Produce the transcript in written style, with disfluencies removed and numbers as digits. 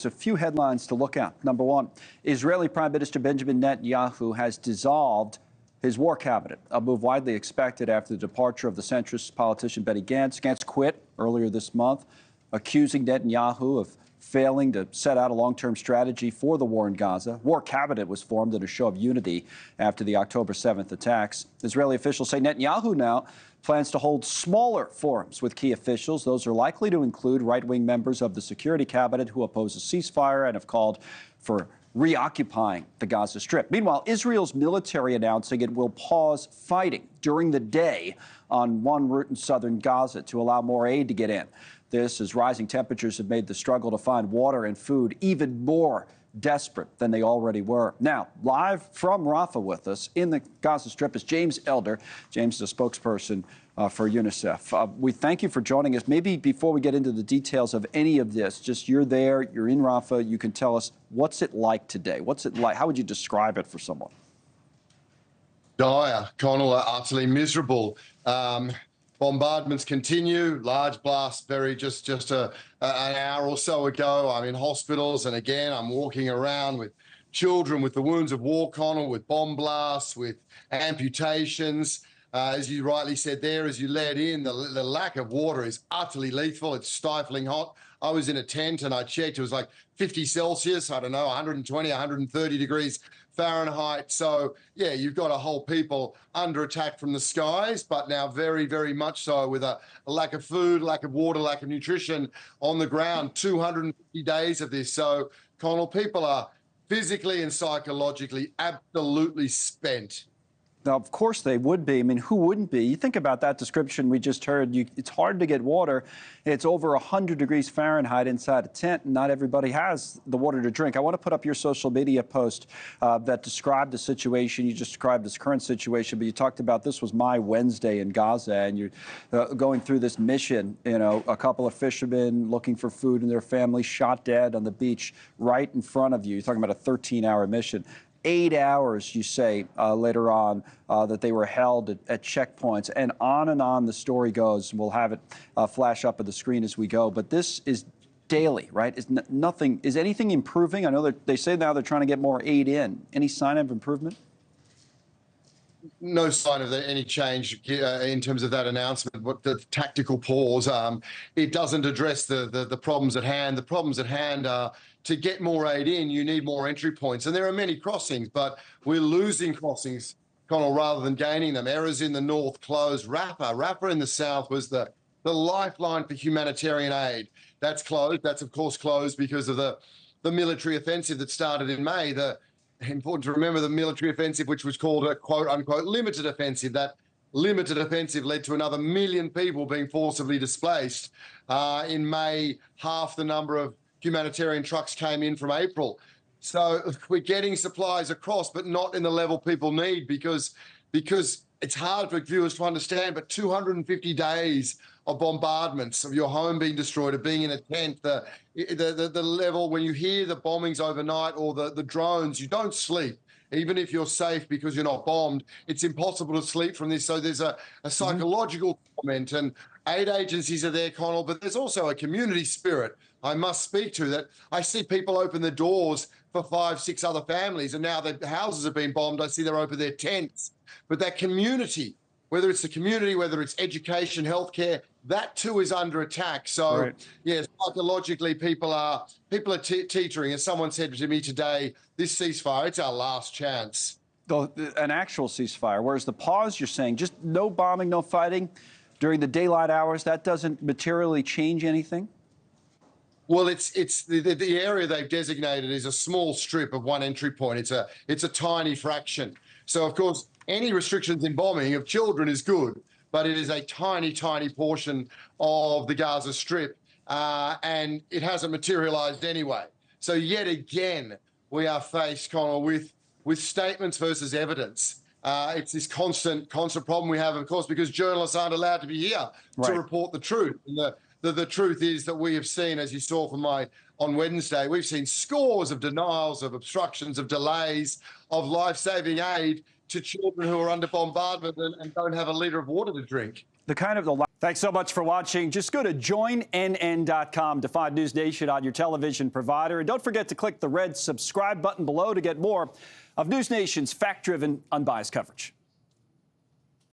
A few headlines to look at. Number one, Israeli Prime Minister Benjamin Netanyahu has dissolved his war cabinet, a move widely expected after the departure of the centrist politician Benny Gantz. Gantz quit earlier this month, accusing Netanyahu of failing to set out a long-term strategy for the war in Gaza. War cabinet was formed in a show of unity after the October 7th attacks. Israeli officials say Netanyahu now plans to hold smaller forums with key officials. Those are likely to include right-wing members of the security cabinet who oppose a ceasefire and have called for reoccupying the Gaza Strip. Meanwhile, Israel's military announcing it will pause fighting during the day on one route in southern Gaza to allow more aid to get in. This as rising temperatures have made the struggle to find water and food even more desperate than they already were. Now, live from Rafah with us in the Gaza Strip is James Elder. James is a spokesperson for UNICEF. We thank you for joining us. Maybe before we get into the details of any of this, just you're there, you're in Rafah, you can tell us, what's it like today? What's it like? How would you describe it for someone? Dire, Connell, utterly miserable. Bombardments continue, large blasts buried just an hour or so ago. I'm in hospitals, and again, I'm walking around with children with the wounds of war, Connell, with bomb blasts, with amputations. As you rightly said there, as you led in, the lack of water is utterly lethal. It's stifling hot. I was in a tent and I checked, it was like 50 Celsius, I don't know, 120, 130 degrees Fahrenheit. So, yeah, you've got a whole people under attack from the skies, but now very, very much so with a lack of food, lack of water, lack of nutrition on the ground. 250 days of this. So, Connell, people are physically and psychologically absolutely spent. Now, of course they would be. I mean, who wouldn't be? You think about that description we just heard. It's hard to get water. It's over 100 degrees Fahrenheit inside a tent, and not everybody has the water to drink. I want to put up your social media post that described the situation. You just described this current situation, but you talked about this was my Wednesday in Gaza, and you're going through this mission. You know, a couple of fishermen looking for food and their family shot dead on the beach right in front of you. You're talking about a 13-hour mission. 8 hours, you say, later on, that they were held at checkpoints, and on the story goes. We'll have it flash up on the screen as we go. But this is daily, right? Is anything improving? I know that they say now they're trying to get more aid in. Any sign of improvement? No sign of any change in terms of that announcement. What the tactical pause, it doesn't address the problems at hand. The problems at hand are to get more aid in, you need more entry points. And there are many crossings, but we're losing crossings, Connell, rather than gaining them. Errors in the north closed. Rafah in the south was the lifeline for humanitarian aid. That's closed. That's, of course, closed because of the military offensive that started in May. Important to remember the military offensive, which was called a quote-unquote limited offensive. That limited offensive led to another 1 million people being forcibly displaced. In May, half the number of humanitarian trucks came in from April. So we're getting supplies across, but not in the level people need because it's hard for viewers to understand, but 250 days of bombardments, of your home being destroyed, of being in a tent, the level when you hear the bombings overnight or the drones, you don't sleep. Even if you're safe because you're not bombed, it's impossible to sleep from this. So there's a psychological comment, and aid agencies are there, Connell, but there's also a community spirit I must speak to that. I see people open the doors for 5, 6 other families, and now the houses have been bombed. I see they're open their tents. But that community, whether it's the community, whether it's education, healthcare, that too is under attack. So, right. Yeah, psychologically, people are teetering. As someone said to me today, this ceasefire, it's our last chance. An actual ceasefire, whereas the pause, you're saying, just no bombing, no fighting during the daylight hours, that doesn't materially change anything? Well, it's the area they've designated is a small strip of one entry point. It's a tiny fraction. So, of course, any restrictions in bombing of children is good, but it is a tiny, tiny portion of the Gaza Strip, and it hasn't materialized anyway. So yet again, we are faced, Connell, with statements versus evidence. It's this constant problem we have, of course, because journalists aren't allowed to be here to report the truth. And the truth is that we have seen, as you saw from on Wednesday, we've seen scores of denials, of obstructions, of delays, of life-saving aid to children who are under bombardment and don't have a litre of water to drink. The kind of Thanks so much for watching. Just go to joinnn.com to find News Nation on your television provider. And don't forget to click the red subscribe button below to get more of News Nation's fact-driven, unbiased coverage.